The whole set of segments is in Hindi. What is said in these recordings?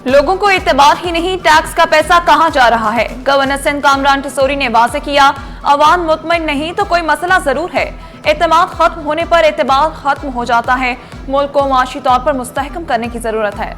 लोगों को एतबार ही नहीं, टैक्स का पैसा कहां जा रहा है। गवर्नर सिंध कामरान टिसोरी ने वाजे किया, अवाम मुतमईन नहीं तो कोई मसला जरूर है। एतमाद खत्म होने पर एतबार खत्म हो जाता है। मुल्क को माशी तौर पर मुस्तहकम करने की जरूरत है।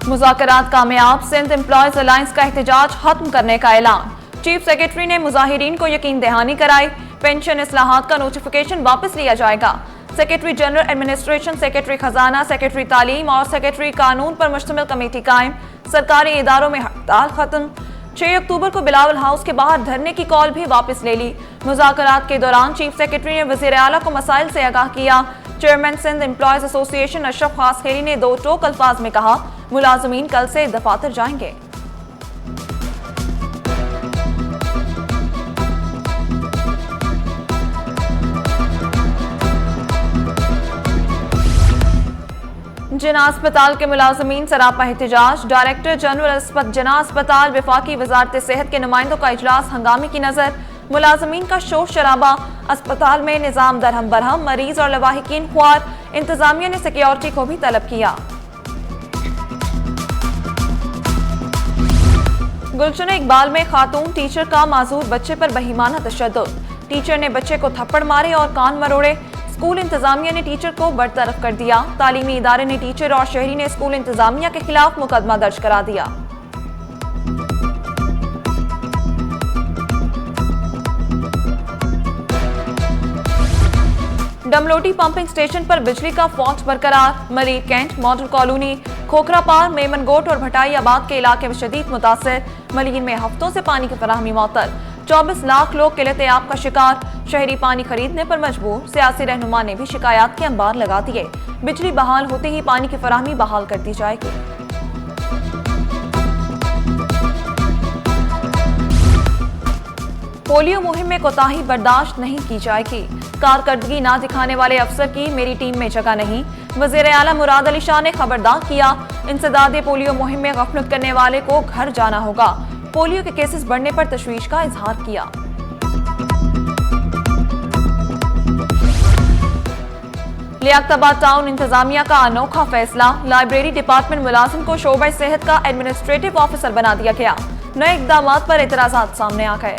मुज़ाकरात कामयाब, सिंध एम्प्लॉयज अलायंस का एहतजाज खत्म करने का ऐलान। चीफ सेक्रेटरी ने मुजाहिरीन को यकीन दहानी कराई, पेंशन इस्लाहात का नोटिफिकेशन वापस लिया जाएगा। सेक्रेटरी जनरल एडमिनिस्ट्रेशन, सेक्रेटरी खजाना, सेक्रेटरी तालीम और सेक्रेटरी कानून पर मुश्तमिल कमेटी कायम। सरकारी इदारों में हड़ताल खत्म। 6 अक्टूबर को बिलावल हाउस के बाहर धरने की कॉल भी वापस ले ली। मुज़ाकरात के दौरान चीफ सेक्रेटरी ने वज़ीर आला को मसाइल से आगाह किया। Chairman Sindh employees association Ashraf Khaskheri ने दो टोक अल्फाज में कहा, मुलाजमीन कल से दफातर जाएंगे। जिना अस्पताल के मुलाजमीन सरापा एहतजाज। डायरेक्टर जनरल जिना अस्पताल, वफाकी वजारत सेहत के नुमाइंदों का इजलास हंगामे की नजर। मुलाजमीन का शोर शराबा, अस्पताल में निजाम दरहम बरहम, मरीज और लवाहिकीन ख्वार। इंतजामिया ने सिक्योरिटी को भी तलब किया। गुलशन इकबाल में खातून टीचर का माजूर बच्चे पर बहीमाना तशद्दुद। टीचर ने बच्चे को थप्पड़ मारे और कान मरोड़े। स्कूल इंतजामिया ने टीचर को बरतरफ कर दिया। तालीमी इदारे ने टीचर और शहरी ने स्कूल इंतजामिया के खिलाफ मुकदमा दर्ज करा दिया। डमलोटी पंपिंग स्टेशन पर बिजली का फॉल्ट बरकरार। मरीर कैंट, मॉडल कॉलोनी, खोखरापार, मेमनगोट और भटाईआबाद के इलाके में शदीद मुतासर। मलीर में हफ्तों से पानी की फराहमी मअतल। 24 लाख लोग किल्लत-ए-आब का शिकार। शहरी पानी खरीदने पर मजबूर। सियासी रहनुमा ने भी शिकायत के अंबार लगा दिए। बिजली बहाल होते ही पानी की फराहमी बहाल कर दी जाएगी। पोलियो मुहिम में कोताही बर्दाश्त नहीं की जाएगी। कारकर्दगी ना दिखाने वाले अफसर की मेरी टीम में जगह नहीं। वज़ीर आला मुराद अली शाह ने खबरदार किया, इंसदादे पोलियो मुहिम में गफलत करने वाले को घर जाना होगा। पोलियो के केसेस बढ़ने पर तशवीश का इजहार किया। लियाकताबाद टाउन इंतजामिया का अनोखा फैसला। लाइब्रेरी डिपार्टमेंट मुलाजिम को शोबा सेहत का एडमिनिस्ट्रेटिव ऑफिसर बना दिया गया। नए इक़दामात पर एतराज़ात सामने आ गए।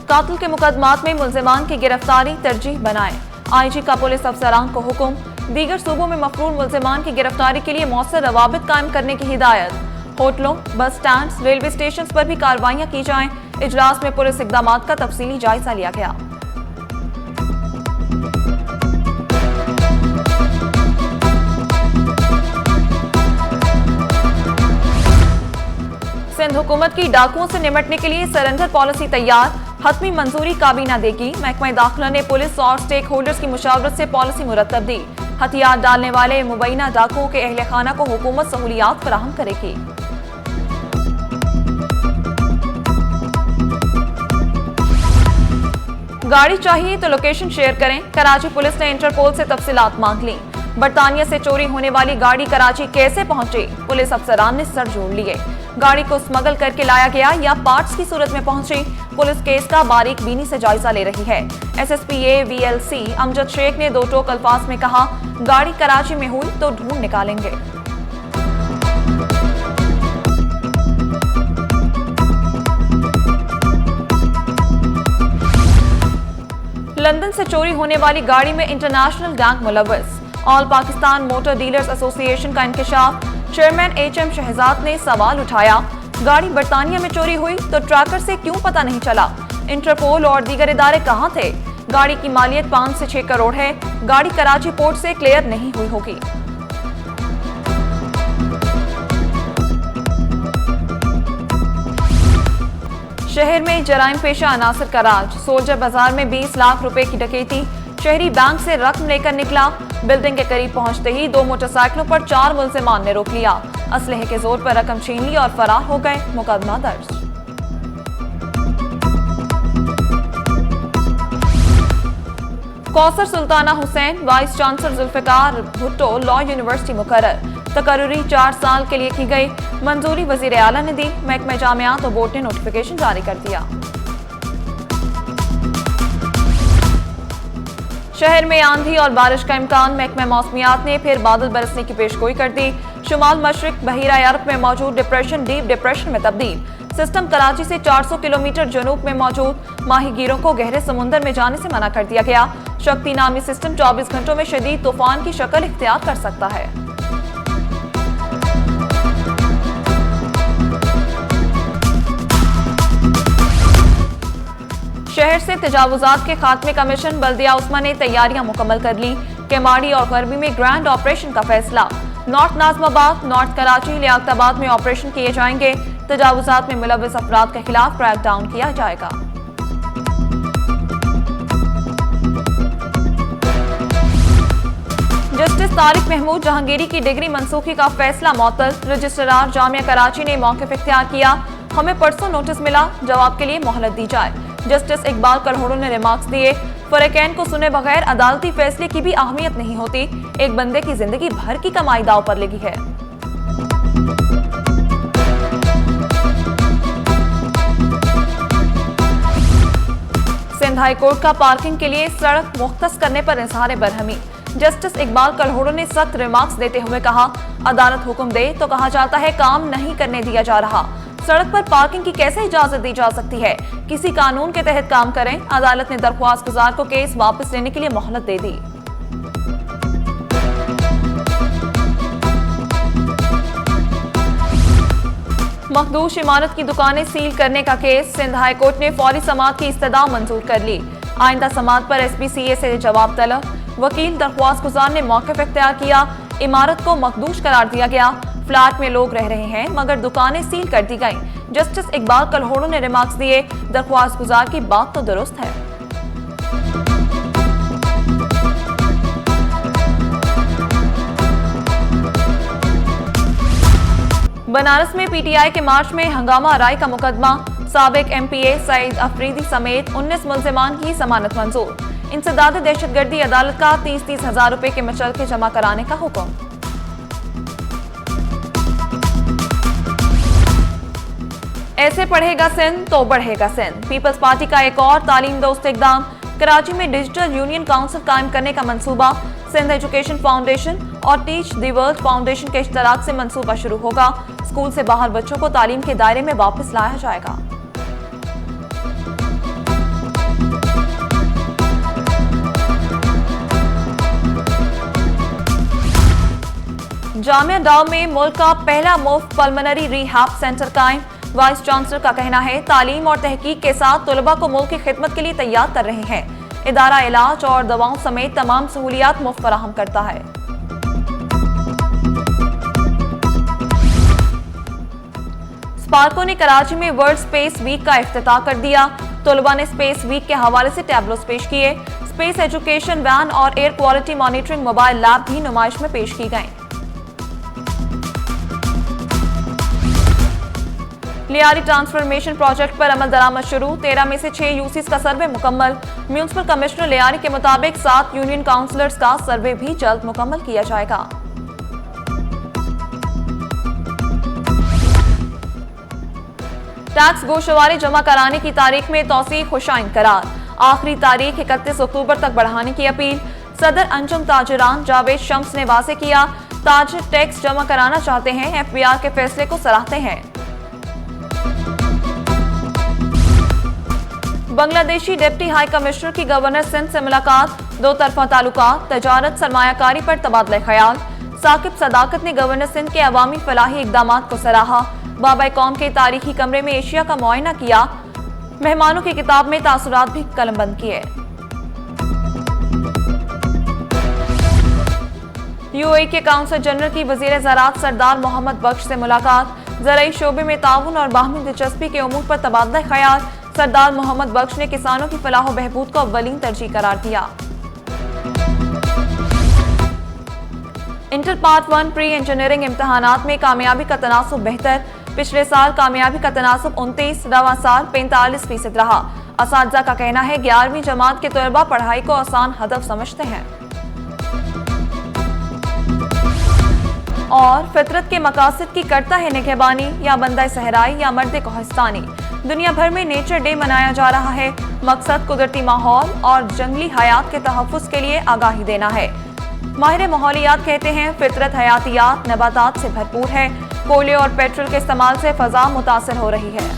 कातिल के मुकदमात में मुल्जिमान की गिरफ्तारी तरजीह बनाए। IG का पुलिस अफसरान को हुक्म। दीगर सूबों में मफरूर मुल्जिमान की गिरफ्तारी के लिए मौसर रवाबित कायम करने की हिदायत। होटलों, बस स्टैंड, रेलवे स्टेशन पर भी कार्रवाइयां की जाएं। इजलास में पुलिस इक़दामात का तफसीली जायजा लिया गया। सिंध हुकूमत की डाकुओं से निपटने के लिए सरेंडर पॉलिसी तैयार। हतमी मंजूरी काबीना देगी। महकमा दाखिला ने पुलिस और स्टेक होल्डर्स की मुशावरत से पॉलिसी मुरतब दी। हथियार डालने वाले मुबैना डाकुओं के अहले खाना को हुकूमत सहूलियात फराहम करेगी। गाड़ी चाहिए तो लोकेशन शेयर करें। कराची पुलिस ने इंटरपोल से तफसीलात मांग ली। बरतानिया से चोरी होने वाली गाड़ी कराची कैसे पहुंची, पुलिस अफसरान ने सर जोड़ लिए। गाड़ी को स्मगल करके लाया गया या पार्ट्स की सूरत में पहुंची, पुलिस केस का बारीक बीनी से जायजा ले रही है। SSPA VLC अमजद शेख ने दो टोक अल्फाज में कहा, गाड़ी कराची में हुई तो ढूंढ निकालेंगे। लंदन से चोरी होने वाली गाड़ी में इंटरनेशनल गैंग मुलव्वस। All Pakistan motor dealers association का इंकशाफ। चेयरमैन HM शहजाद ने सवाल उठाया, गाड़ी बरतानिया में चोरी हुई तो ट्रैकर से क्यों पता नहीं चला? इंटरपोल और दीगर इदारे कहां थे? गाड़ी की मालियत 5 से 6 करोड़ है। गाड़ी कराची पोर्ट से क्लियर नहीं हुई होगी। शहर में जराइम पेशा अनासर का राज। सोल्जर बाजार में 20 लाख रुपए की डकैती। शहरी बैंक से रकम लेकर निकला। बिल्डिंग के करीब पहुंचते ही 2 मोटरसाइकिलों पर 4 मुल्जिमान ने रोक लिया। असलहे के जोर पर रकम छीन ली और फरार हो गए। मुकदमा दर्ज। Kausar Sultana Hussain, vice chancellor Zulfikar Bhutto law university मुकर्रर। तकर्रुरी 4 साल के लिए की गई। मंजूरी वजीर आला ने दी। महकमा जामियात और बोर्ड ने नोटिफिकेशन जारी कर दिया। शहर में आंधी और बारिश का इम्कान। महकमा मौसमियात ने फिर बादल बरसने की पेशगोई कर दी। शुमाल मशरिक बहीरा अरब में मौजूद डिप्रेशन डीप डिप्रेशन में तब्दील। सिस्टम कराची से 400 किलोमीटर जनूब में मौजूद माहीगीरों को गहरे समुद्र में जाने से मना कर दिया गया। शक्ति नामी सिस्टम 24 घंटों में शदीद तूफान की शक्ल इख्तियार कर सकता है। शहर से तजावुजात के खात्मे का मिशन बल्दिया उस्मा ने तैयारियां मुकम्मल कर ली। केमाड़ी और गरबी में ग्रैंड ऑपरेशन का फैसला। नॉर्थ नाजमाबाद, नॉर्थ कराची, लियाकताबाद में ऑपरेशन किए जाएंगे। तजावुजात में मुलव्विस अफराद के खिलाफ क्रैकडाउन किया जाएगा। जस्टिस तारिक महमूद जहांगीरी की डिग्री मंसूखी का फैसला मुअत्तल। रजिस्ट्रार जामिया कराची ने मौक़िफ़ इख्तियार किया। हमें परसों नोटिस मिला, जवाब के लिए मोहलत दी जाए। जस्टिस इकबाल कलहोड़ो ने रिमार्क्स दिए। फरीकैन को सुने बगैर अदालती फैसले की भी अहमियत नहीं होती। एक बंदे की जिंदगी भर की कमाई दांव पर लगी है। सिंध हाई कोर्ट का पार्किंग के लिए सड़क मुख्तस करने पर इजहार बरहमी। जस्टिस इकबाल कलहोड़ो ने सख्त रिमार्क्स देते हुए कहा, अदालत हुक्म दे तो कहा जाता है काम नहीं करने दिया जा रहा। सड़क पर पार्किंग की कैसे इजाजत दी जा सकती है? किसी कानून के तहत काम करें। अदालत ने दरख्वास्त गुजार को केस वापस लेने के लिए मोहलत दे दी। मखदूश इमारत की दुकानें सील करने का केस। सिंध हाई कोर्ट ने फौरी समाअत की इस्तदा मंजूर कर ली। आइंदा समाअत पर SPCA से जवाब तलब। वकील दरख्वास्त गुजार ने मौक़िफ़ इख्तियार किया। इमारत को मखदूश करार दिया गया। फ्लैट में लोग रह रहे हैं मगर दुकानें सील कर दी गईं। जस्टिस इकबाल कलहोड़ो ने रिमार्क्स दिए, दरख्वास्त गुजार की बात तो दुरुस्त है। बनारस में PTI के मार्च में हंगामा राय का मुकदमा। साबिक MPA सईद अफरीदी समेत 19 मुल्जिमान की जमानत मंजूर। इंसदाद दहशतगर्दी अदालत का 30-30 हजार रुपए के मचलके जमा कराने का हुक्म। ऐसे पढ़ेगा सिंध तो बढ़ेगा सिंध। पीपल्स पार्टी का एक और तालीम दोस्त इकदाम। कराची में डिजिटल यूनियन काउंसिल कायम करने का मंसूबा। सिंध एजुकेशन फाउंडेशन और टीच द वर्ल्ड फाउंडेशन के इश्तराक से मंसूबा शुरू होगा। स्कूल से बाहर बच्चों को तालीम के दायरे में वापस लाया जाएगा। जामिया डाव में मुल्क का पहला मुफ्त पल्मोनरी रिहैब सेंटर कायम। वाइस चांसलर का कहना है, तालीम और तहकीक के साथ तलबा को मुल्क की खिदमत के लिए तैयार कर रहे हैं। इदारा इलाज और दवाओं समेत तमाम सहूलियात मुफ्त फराहम करता है। स्पार्को ने कराची में वर्ल्ड स्पेस वीक का इफ्तिताह कर दिया। तलबा ने स्पेस वीक के हवाले से टैबलोस पेश किए। स्पेस एजुकेशन वैन और air quality monitoring mobile lab भी नुमाइश में पेश की गई। लियारी ट्रांसफॉर्मेशन प्रोजेक्ट पर अमल दरामद शुरू। 13 में से 6 यूसीज का सर्वे मुकम्मल। म्यूनिसिपल कमिश्नर लियारी के मुताबिक 7 यूनियन काउंसलर्स का सर्वे भी जल्द मुकम्मल किया जाएगा। टैक्स गोशवारे जमा कराने की तारीख में तौसीक खुशाइन करार। आखिरी तारीख 31 अक्टूबर तक बढ़ाने की अपील। सदर अंजुम ताजिरान जावेद शम्स ने वाज़ेह किया, ताजिर टैक्स जमा कराना चाहते हैं, FBR के फैसले को सराहते हैं। बांग्लादेशी डिप्टी हाई कमिश्नर की गवर्नर सिंध से मुलाकात। दो तरफा ताल्लुकात, तजारत, सरमायाकारी पर तबादला ख्याल। साकिब सदाकत ने गवर्नर सिंध के अवामी फलाही इकदामात को सराहा। बाबा कौम के तारीखी कमरे में एशिया का मुआयना किया। मेहमानों की किताब में तासुरात भी कलमबंद किए। UAE के काउंसल जनरल की वजीर ज़राअत सरदार मोहम्मद बख्श से मुलाकात। ज़राई शोबे में ताउन और बाहमी दिलचस्पी के उमूर पर तबादला ख्याल। सरदार मोहम्मद बख्श ने किसानों की फलाह व बहबूद को अव्वलीन तरजीह करार दिया। इंटर पार्ट 1 प्री इंजीनियरिंग इम्तहानात में कामयाबी का तनासुब बेहतर। पिछले साल कामयाबी का तनासुब 29, रवां साल 45% रहा। असातिज़ा का कहना है 11वीं जमात के तलबा पढ़ाई को आसान हदफ समझते हैं। और फितरत के मकासद की करता है निगहबानी, या बंदा सहराई या मर्द कोहिस्तानी। दुनिया भर में नेचर डे मनाया जा रहा है। मकसद कुदरती माहौल और जंगली हयात के तहफ़्फ़ुज़ के लिए आगाही देना है। माहिर माहौलियात कहते हैं फितरत हयातियात नबातात से भरपूर है। कोयले और पेट्रोल के इस्तेमाल से फ़ज़ा मुतासर हो रही है।